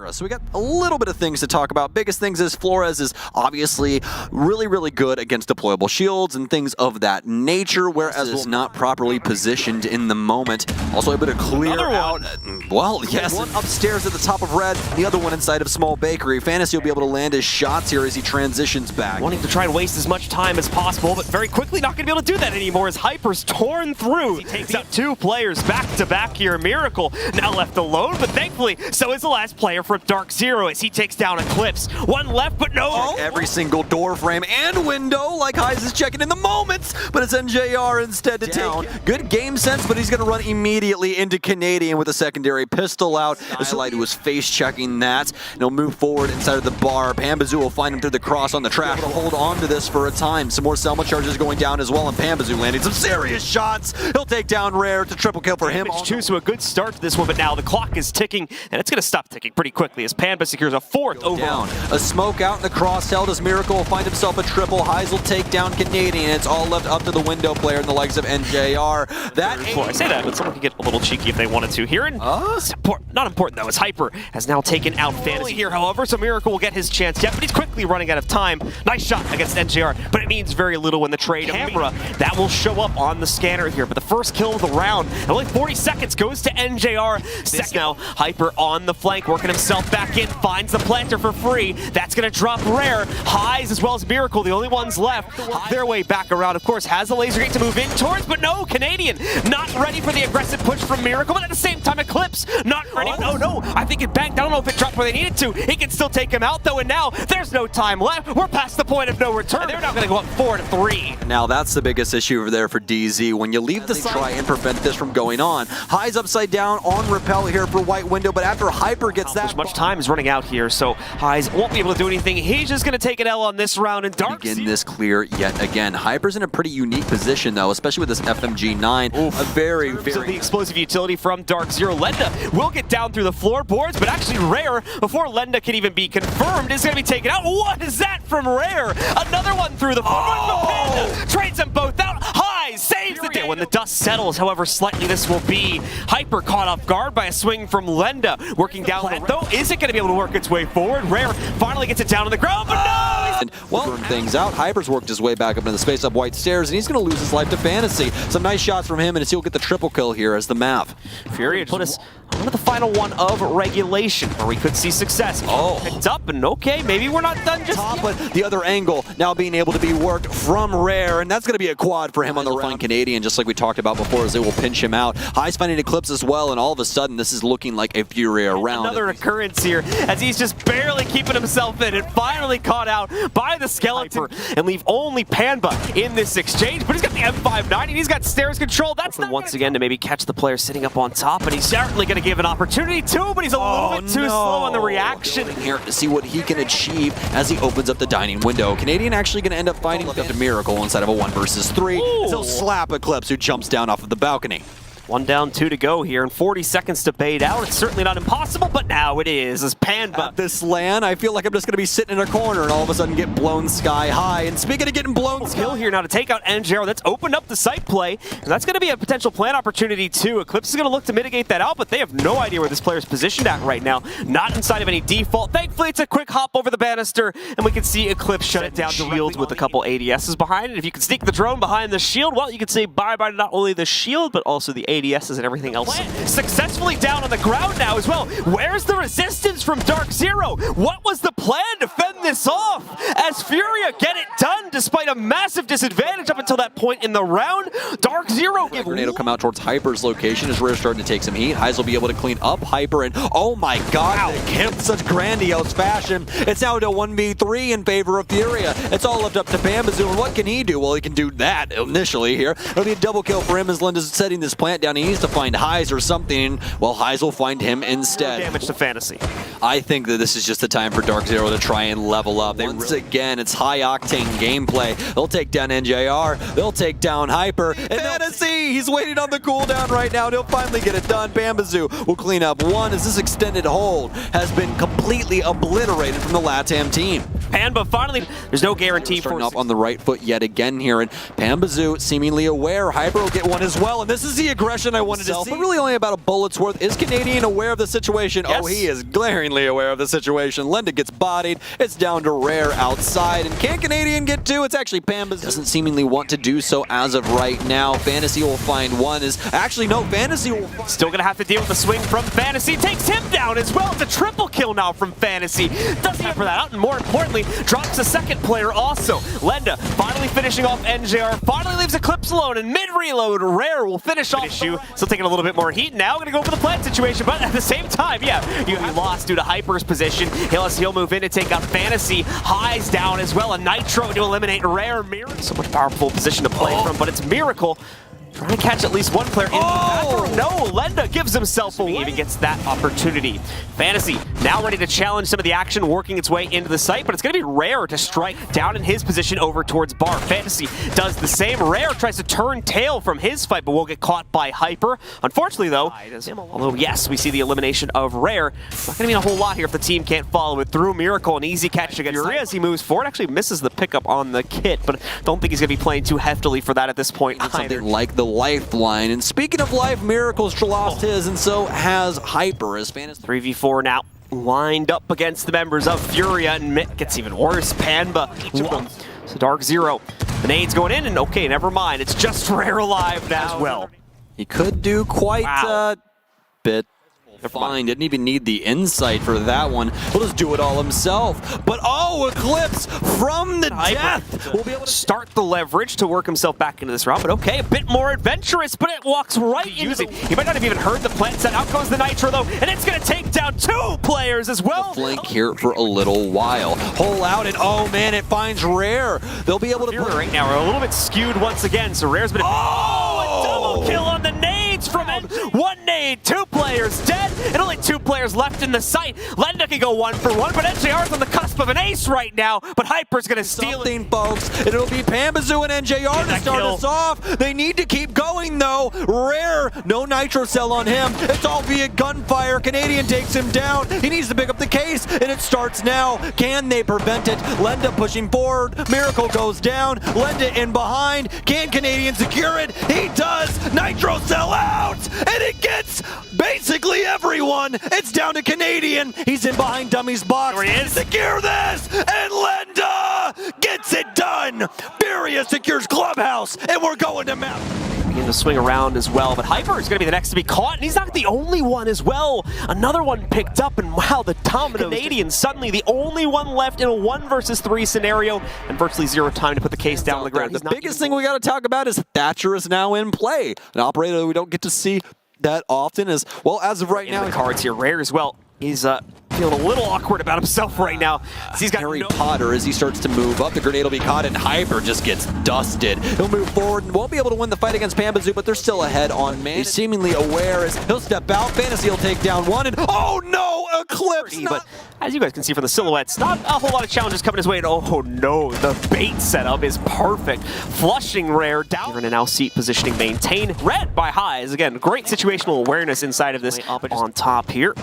So we got a little bit of things to talk about. Biggest things is Flores is obviously really good against deployable shields and things of that nature, whereas is not properly positioned in the moment. Also able to clear out. Well, yes, one upstairs at the top of red, the other one inside of small bakery. Fantasy will be able to land his shots here as he transitions back. Wanting to try and waste as much time as possible, but very quickly not going to be able to do that anymore as Hyper's torn through. He takes out two players back to back here. Miracle now left alone, but thankfully so is the last player for DarkZero as he takes down Eclipse. One left, but no. Every single door frame and window, like Heis is checking in the moments, but it's NJR instead to take. Good game sense, but he's going to run immediately into Canadian with a secondary pistol out. Light was face checking that, and he'll move forward inside of the bar. Pambazoo will find him through the cross on the track. He'll hold on to this for a time. Some more Selma charges going down as well, and Pambazoo landing some serious shots. He'll take down Rare to triple kill for him. So a good start to this one, but now the clock is ticking, and it's going to stop ticking pretty quickly as Pamba secures a fourth overall. A smoke out in the cross held as Miracle will find himself a triple. Heis will take down Canadian. It's all left up to the window player and the likes of NJR. I say that, but someone could get a little cheeky if they wanted to here. And not important though, as Hyper has now taken out Fantasy here, however, so Miracle will get his chance yet, but he's quickly running out of time. Nice shot against NJR, but it means very little when the trade camera that will show up on the scanner here. But the first kill of the round, and only 40 seconds goes to NJR. Now Hyper on the flank, working himself back in, finds the planter for free. That's going to drop Rare. Heis as well as Miracle, the only ones left. Their way back around, of course, has a laser gate to move in towards, but no, Canadian not ready for the aggressive push from Miracle, but at the same time, Eclipse not ready. No, I think it banked. I don't know if it dropped where they needed to. He can still take him out though, and now there's no time left. We're past the point of no return. And they're now going to go up 4-3. Now that's the biggest issue over there for DZ. When you leave the side, try and prevent this from going on. Heis upside down on repel here for White Window, but after Hyper gets that, much time is running out here, so Heis won't be able to do anything. He's just going to take an L on this round, and Dark begin this clear yet again. Hyper's in a pretty unique position though, especially with this FMG9. A very the explosive utility from DarkZero. Lenda will get down through the floorboards, but actually Rare, before Lenda can even be confirmed, is going to be taken out. What is that from Rare? Another one through the floorboards. Trades them both out. Heis saves the day. When the dust settles, however slightly this will be, Hyper caught off guard by a swing from Lenda. Working down though, is it going to be able to work its way forward? Rare finally gets it down on the ground, but no! And throwing things out, Hyper's worked his way back up into the space up White Stairs, and he's going to lose his life to Fantasy. Some nice shots from him, and he'll get the triple kill here as the map. Furia put us on the final one of regulation, where we could see success. Picked up, and okay, maybe we're not done just yet. But the other angle now being able to be worked from Rare, and that's going to be a quad for him on the round. Canadian, just like we talked about before, as they will pinch him out. Heis finding Eclipse as well, and all of a sudden, this is looking like a Furia round. Another occurrence here, as he's just barely keeping himself in, and finally caught out by the skeleton, and leave only Panba in this exchange. But he's got the M59, and he's got stairs control. That's once again to maybe catch the player sitting up on top, and he's certainly going to give an opportunity too, but he's a little bit too slow on the reaction. Here to see what he can achieve as he opens up the dining window. Canadian actually going to end up fighting with a Miracle inside of a 1 versus 3. He'll slap Eclipse, who jumps down off of the balcony. 1 down, 2 to go here, and 40 seconds to bait out. It's certainly not impossible, but now it is. As Panba at this LAN, I feel like I'm just going to be sitting in a corner and all of a sudden get blown sky high. And speaking of getting blown kill here now to take out NJR. That's opened up the site play, and that's going to be a potential plan opportunity too. Eclipse is going to look to mitigate that out, but they have no idea where this player is positioned at right now. Not inside of any default. Thankfully, it's a quick hop over the banister, and we can see Eclipse shut it down shield with a couple ADSs behind it. If you can sneak the drone behind the shield, well, you can say bye-bye to not only the shield, but also the ADSs and everything else. Successfully down on the ground now as well. Where's the resistance from DarkZero? What was the plan to fend this off? As Furia get it done despite a massive disadvantage up until that point in the round. DarkZero give grenade will come out towards Hyper's location as Rare starting to take some heat. Heis will be able to clean up Hyper, and oh my god, they killed in such grandiose fashion. It's now to 1v3 in favor of Furia. It's all left up to Pambazoo, and what can he do? Well, he can do that initially here. It'll be a double kill for him as Lenda's setting this plant down. He needs to find Heis or something. Well, Heis will find him instead. Damage to Fantasy. I think that this is just the time for DarkZero to try and level up. Once again, it's high-octane gameplay. They'll take down NJR. They'll take down Hyper. And Fantasy! He's waiting on the cooldown right now, and he'll finally get it done. Pambazoo will clean up one as this extended hold has been completely obliterated from the LATAM team. Panda finally, there's no guarantee for up on the right foot yet again here, and Pambazoo seemingly aware. Hyper will get one as well, and this is the aggression I wanted to see. But really only about a bullet's worth. Is Canadian aware of the situation? Yes. Oh, he is glaringly aware of the situation. Lenda gets bodied. It's down to Rare outside, and can Canadian get two? It's actually Pambazoo. Doesn't seemingly want to do so as of right now. Fantasy will find one. Actually, no, Fantasy will find... Still gonna have to deal with the swing from Fantasy. Takes him down as well. It's a triple kill now from Fantasy. Doesn't have for that out, and more importantly, drops a second player also. Lenda finally finishing off NJR. Finally leaves Eclipse alone, and mid-reload, Rare will finish off issue. Still taking a little bit more heat. Now gonna go for the plant situation, but at the same time, yeah, you lost due to Hyper's position. He'll move in to take out Fantasy. High's down as well. A Nitro to eliminate Rare. Miracle. So much powerful position to play from, but it's Miracle. Trying to catch at least one player in the bathroom. No, Lenda gives himself away. He even gets that opportunity. Fantasy now ready to challenge some of the action, working its way into the site, but it's going to be Rare to strike down in his position over towards Bar. Fantasy does the same. Rare tries to turn tail from his fight, but will get caught by Hyper. Unfortunately, though, although yes, we see the elimination of Rare, it's not going to mean a whole lot here if the team can't follow it through. Miracle, an easy catch against Furia as he moves forward. Actually misses the pickup on the kit, but don't think he's going to be playing too heftily for that at this point. Something like the lifeline. And speaking of life, Miracle's lost his, and so has Hyper as Fantasy. 3v4 now. Lined up against the members of Furia, and Mitt gets even worse. Panda. So DarkZero. The nade's going in, and okay, never mind. It's just Rare alive now as well. He could do quite a bit. Fine, didn't even need the insight for that one. He'll just do it all himself. But oh, Eclipse from the death! We'll be able to start the leverage to work himself back into this route, but okay, a bit more adventurous, but it walks right into it. He might not have even heard the plant set. Out goes the Nitro though, and it's gonna take down two players as well. Flank here for a little while. Hole out, and oh man, it finds Rare. They'll be able to put right now. We're a little bit skewed once again, so Rare's been a double kill on the nades from it. One nade, two players dead, and only two players left in the site. Lenda can go 1-for-1, but NJR's on the cusp of an ace right now, but Hyper's gonna steal it. Folks, it'll be Pambazoo and NJR to start us off. They need to keep going though. Rare, no Nitro Cell on him. It's all via gunfire. Canadian takes him down. He needs to pick up the case, and it starts now. Can they prevent it? Lenda pushing forward. Miracle goes down. Lenda in behind. Can Canadian secure it? He does. Nitro Cell out, and it gets basically everyone. It's down to Canadian. He's in behind Dummy's box. There he is. Secure this, and Lenda gets it done. Furia secures Clubhouse, and we're going to map. Begin to swing around as well, but Hyper is going to be the next to be caught, and he's not the only one as well. Another one picked up, and wow, the domino. Canadian suddenly the only one left in a 1-versus-3 scenario, and virtually zero time to put the case down on the ground. The biggest thing we got to talk about is Thatcher is now in play. An operator that we don't get to see that often as well as of right now. The cards here, Rare as well. He's feeling a little awkward about himself right now. He's got Harry Potter as he starts to move up. The grenade will be caught, and Hyper just gets dusted. He'll move forward and won't be able to win the fight against Pambazoo, but they're still ahead on man. He's seemingly aware as he'll step out. Fantasy will take down one, and oh no, Eclipse! But as you guys can see from the silhouettes, not a whole lot of challenges coming his way. And oh no, the bait setup is perfect. Flushing Rare down. You're in an L seat positioning maintain. Red by Highs. Again, great situational awareness inside of this on top here.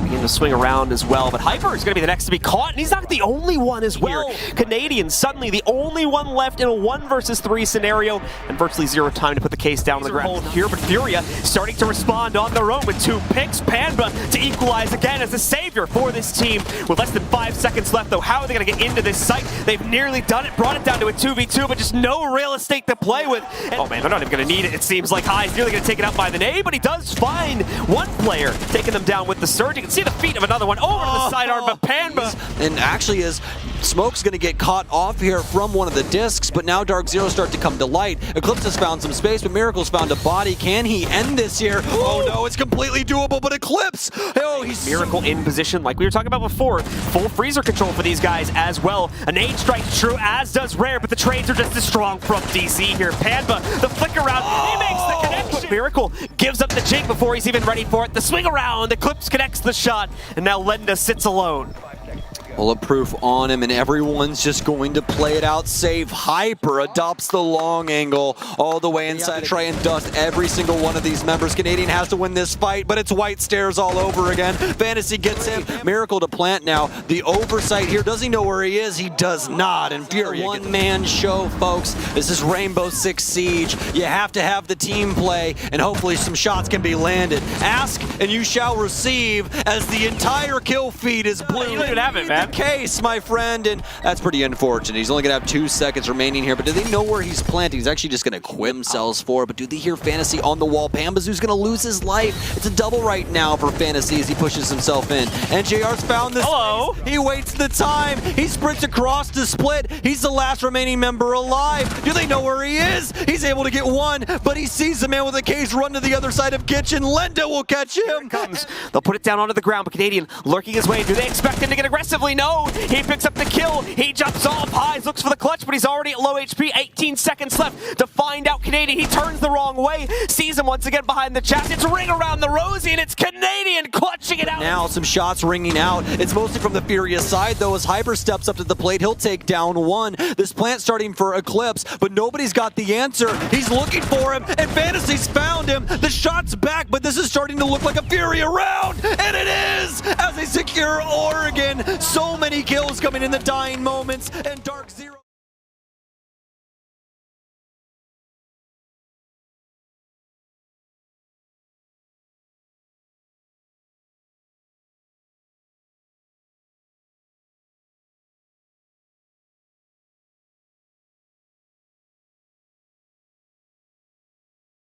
Begin to swing around as well, but Hyper is going to be the next to be caught, and he's not the only one as well. Canadian suddenly the only one left in a 1-versus-3 scenario, and virtually zero time to put the case down on the ground here. But Furia starting to respond on their own with 2 picks. Panda to equalize again as a savior for this team with less than 5 seconds left. Though, how are they going to get into this site? They've nearly done it, brought it down to a 2v2, but just no real estate to play with. And oh man, they're not even going to need it. It seems like High's nearly going to take it out by the nade, but he does find one player taking them down with the surge. You can see the feet of another one over to the sidearm, but Panda. And actually, as Smoke's going to get caught off here from one of the discs, but now DarkZero start to come to light. Eclipse has found some space, but Miracle's found a body. Can he end this here? Oh no, it's completely doable, but Eclipse! Oh, he's Miracle in position, like we were talking about before. Full freezer control for these guys as well. A nade strikes true, as does Rare, but the trades are just as strong from DC here. Panda, the flick around, he makes the connection. Miracle gives up the jig before he's even ready for it. The swing around, Eclipse connects the shot, and now Lenda sits alone. Bulletproof on him, and everyone's just going to play it out safe. Hyper adopts the long angle all the way inside to try and dust every single one of these members. Canadian has to win this fight, but it's white stairs all over again. Fantasy gets him. Miracle to plant now. The oversight here. Does he know where he is? He does not. And Furia, one-man show, folks. This is Rainbow Six Siege. You have to have the team play, and hopefully some shots can be landed. Ask, and you shall receive, as the entire kill feed is blue. You don't even have it, man. Case, my friend, and that's pretty unfortunate. He's only gonna have 2 seconds remaining here, but do they know where he's planting? He's actually just gonna equip themselves for it, but do they hear Fantasy on the wall? Pambazoo's gonna lose his life. It's a double right now for Fantasy as he pushes himself in. And JR's found this. Hello. He waits the time. He sprints across the split. He's the last remaining member alive. Do they know where he is? He's able to get one, but he sees the man with the case run to the other side of Kitchen. Lenda will catch him. Here it comes. They'll put it down onto the ground, but Canadian lurking his way. Do they expect him to get aggressively? No. He picks up the kill. He jumps off high, looks for the clutch, but he's already at low HP. 18 seconds left to find out Canadian. He turns the wrong way, sees him once again behind the chassis. It's a ring around the Rosie, and it's Canadian clutching it out. Now some shots ringing out. It's mostly from the Furious side, though, as Hyper steps up to the plate. He'll take down one. This plant starting for Eclipse, but nobody's got the answer. He's looking for him, and Fantasy's found him. The shot's back, but this is starting to look like a Furia round, and it is, as they secure Oregon. So many kills coming in the dying moments, and DarkZero.